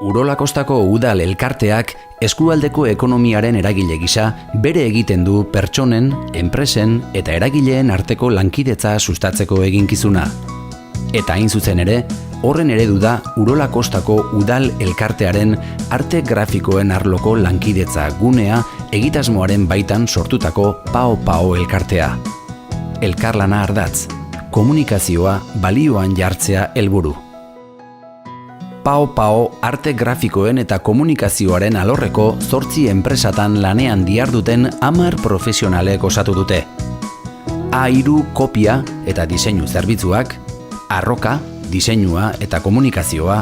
Urola Kostako udal elkarteak eskualdeko ekonomiaren eragile gisa bere egiten du pertsonen, enpresen eta eragileen arteko lankidetza sustatzeko eginkizuna. Eta hain zuzen ere, horren eredu da Urola Kostako udal elkartearen arte grafikoen arloko lankidetza gunea egitasmoaren baitan sortutako PAO elkartea. Elkarlana ardatz, komunikazioa balioan jartzea helburu. PAO arte grafikoen eta komunikazioaren alorreko 8 enpresatan lanean diharduten 10 profesionalek osatu dute. A3 kopia eta diseinu zerbitzuak, Arroka, diseinua eta komunikazioa,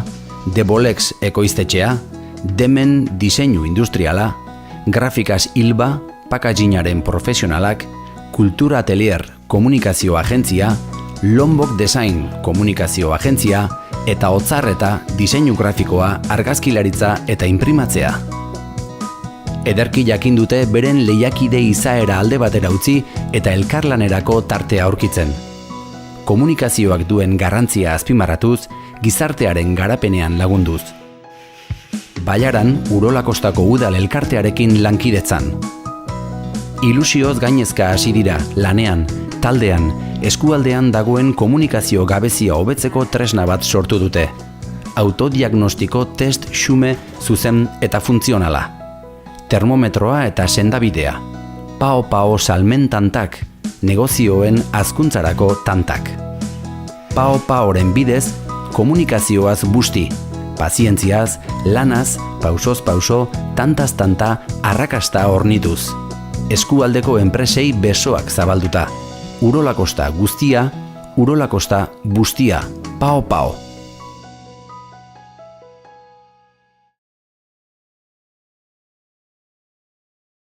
Debolex ekoiztetxea, Demen diseinu industriala, Grafikas Ilba, packagingaren profesionalak, Kultura Atelier komunikazio agentzia, Lombok Design komunikazio agentzia, eta Otzarreta diseinu grafikoa, argazkilaritza eta inprimatzea. Ederki jakin dute beren lehiakide izaera alde batera utzi eta elkarlanerako tartea aurkitzen. Komunikazioak duen garrantzia azpimarratuz, gizartearen garapenean lagunduz. Baiaran, Urola Kostako udal elkartearekin lankidetzan. Ilusioz gainezka hasi dira, lanean, taldean, eskualdean dagoen komunikazio gabezia hobetzeko tresna bat sortu dute. Autodiagnostiko test xume, zuzen eta funtzionala. Termometroa eta sendabidea. PAO salmentantak, negozioen hazkuntzarako tantak. PAOren bidez, komunikazioaz busti, pazientziaz, lanaz, pausoz pauso, tantaz tanta, arrakasta hornituz. Eskualdeko enpresei besoak zabalduta. Urola Kosta guztia, Urola Kosta bustia, PAO.